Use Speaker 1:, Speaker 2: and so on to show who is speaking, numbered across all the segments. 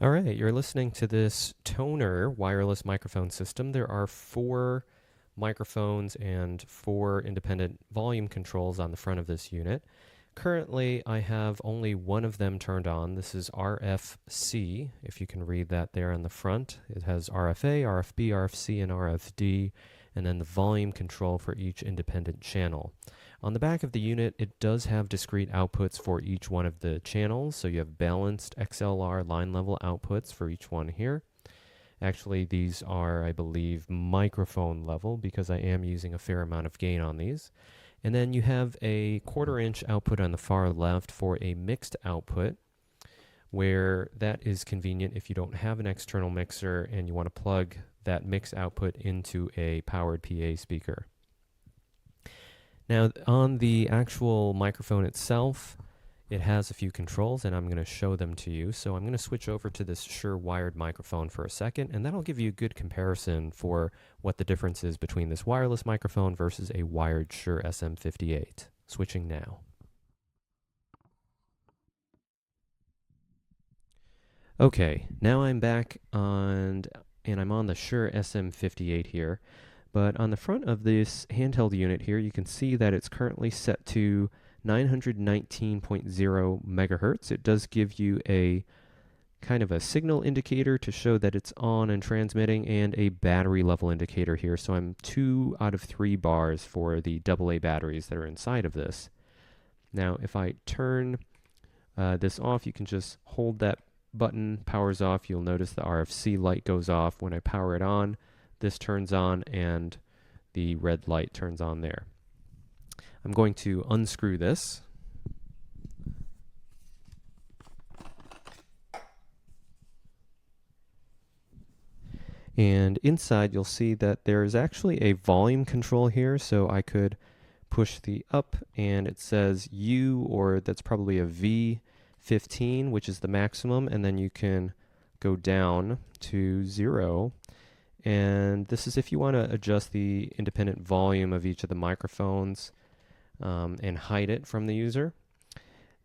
Speaker 1: All right, you're listening to this TONOR wireless microphone system. There are 4 microphones and 4 independent volume controls on the front of this unit. Currently, I have only one of them turned on. This is RFC, if you can read that there on the front. It has RFA, RFB, RFC, and RFD, and then the volume control for each independent channel. On the back of the unit, it does have discrete outputs for each one of the channels, so you have balanced XLR line level outputs for each one here. Actually, these are, I believe, microphone level because I am using a fair amount of gain on these. And then you have a 1/4 inch output on the far left for a mixed output, where that is convenient if you don't have an external mixer and you want to plug that mix output into a powered PA speaker. Now, on the actual microphone itself, it has a few controls, and I'm going to show them to you. So I'm going to switch over to this Shure wired microphone for a second, and that'll give you a good comparison for what the difference is between this wireless microphone versus a wired Shure SM58. Switching now. Okay, now I'm back and I'm on the Shure SM58 here. But on the front of this handheld unit here, you can see that it's currently set to 919.0 megahertz. It does give you a kind of a signal indicator to show that it's on and transmitting, and a battery level indicator here. So I'm 2 out of 3 bars for the AA batteries that are inside of this. Now, if I turn this off, you can just hold that button, powers off. You'll notice the RFC light goes off. When I power it on, this turns on and the red light turns on there. I'm going to unscrew this. And inside you'll see that there is actually a volume control here, so I could push the up and it says U, or that's probably a V15, which is the maximum, and then you can go down to 0. And this is if you want to adjust the independent volume of each of the microphones and hide it from the user.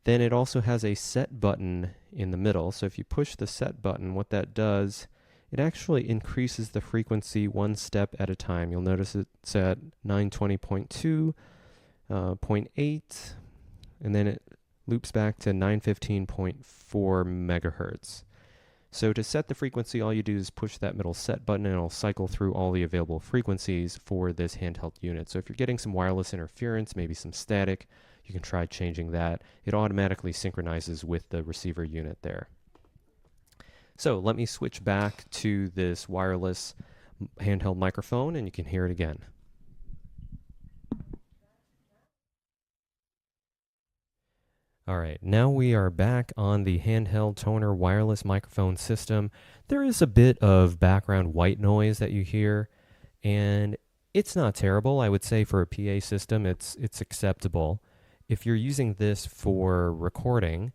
Speaker 1: Then it also has a set button in the middle. So if you push the set button, what that does, it actually increases the frequency 1 step at a time. You'll notice it's at 920.2, 0.8, and then it loops back to 915.4 megahertz. So to set the frequency, all you do is push that middle set button and it'll cycle through all the available frequencies for this handheld unit. So if you're getting some wireless interference, maybe some static, you can try changing that. It automatically synchronizes with the receiver unit there. So let me switch back to this wireless handheld microphone and you can hear it again. All right, now we are back on the handheld TONOR wireless microphone system. There is a bit of background white noise that you hear, and it's not terrible. I would say for a PA system, it's acceptable. If you're using this for recording,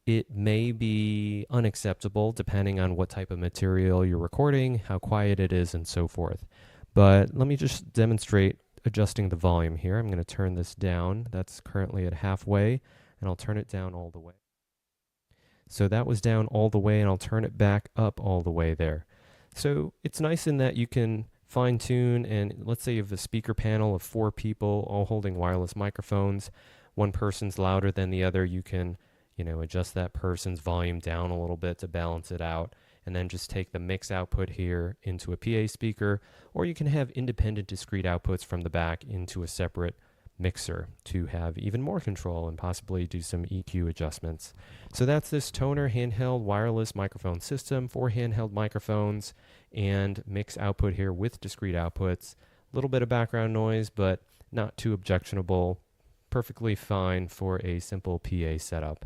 Speaker 1: it may be unacceptable depending on what type of material you're recording, how quiet it is, and so forth. But let me just demonstrate adjusting the volume here. I'm going to turn this down. That's currently at halfway. And I'll turn it down all the way. So that was down all the way, and I'll turn it back up all the way there. So it's nice in that you can fine tune, and let's say you have a speaker panel of 4 people all holding wireless microphones. One person's louder than the other. You can, adjust that person's volume down a little bit to balance it out, and then just take the mix output here into a PA speaker, or you can have independent discrete outputs from the back into a separate mixer to have even more control and possibly do some EQ adjustments. So that's this TONOR handheld wireless microphone system, 4 handheld microphones and mix output here with discrete outputs. A little bit of background noise, but not too objectionable. Perfectly fine for a simple PA setup.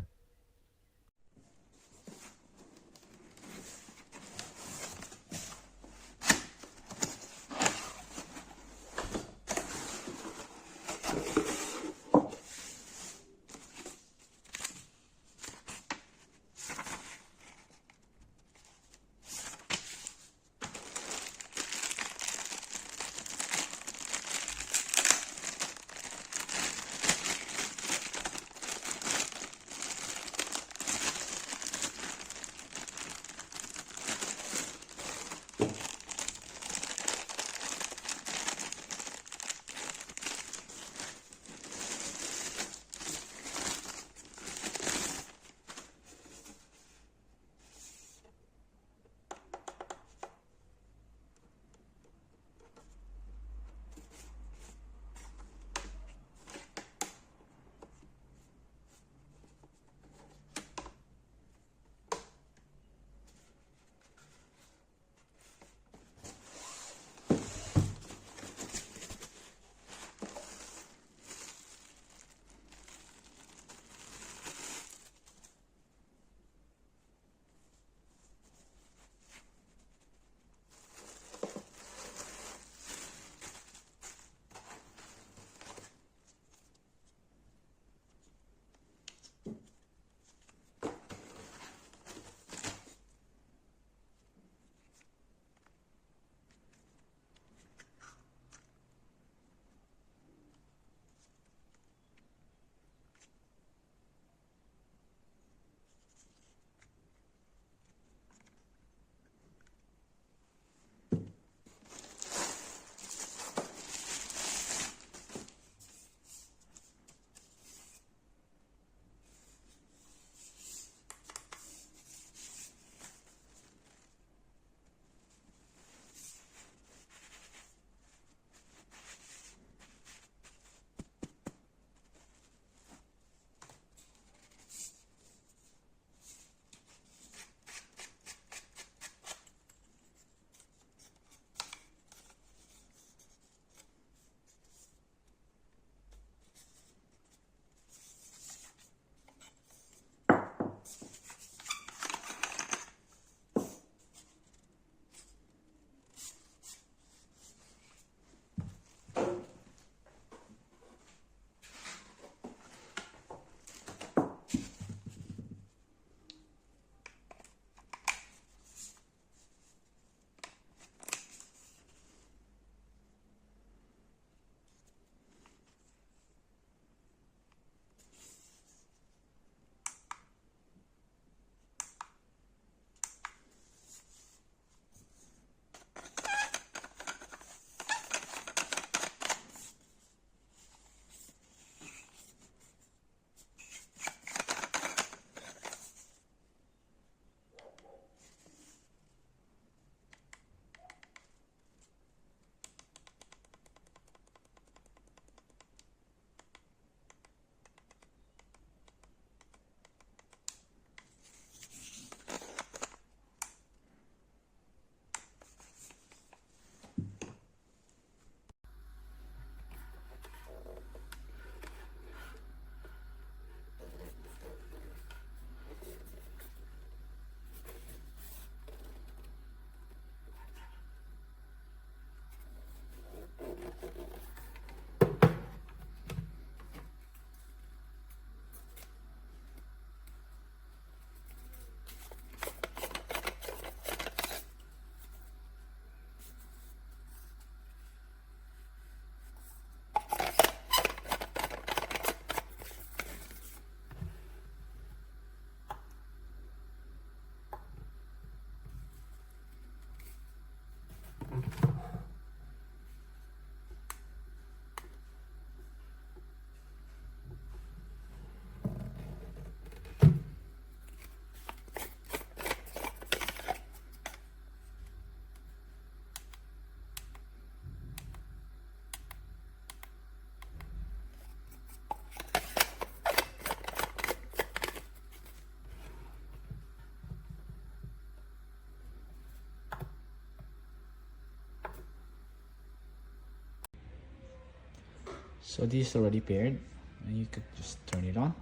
Speaker 2: So this is already paired, and you could just turn it on.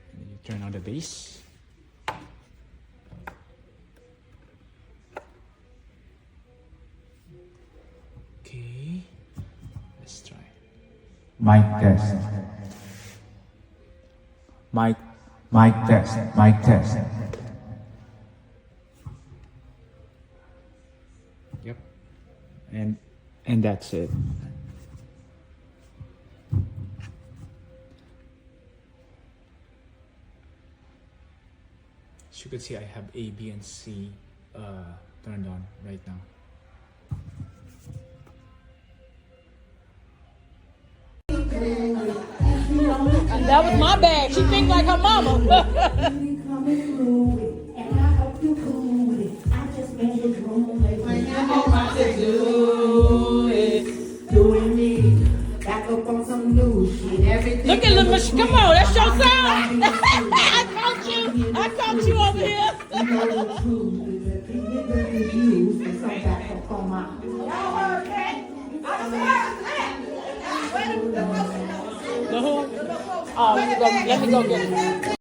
Speaker 2: And then you turn on the bass. Okay, let's try.
Speaker 3: Mic test. Mic test. Mic test.
Speaker 2: Yep. And that's it. As you can see, I have A, B, and C turned on right now.
Speaker 4: That was my bag. She think like her mama. Look at little Miss. Come on, that's your sound. I caught you over here. Oh, let me go get it.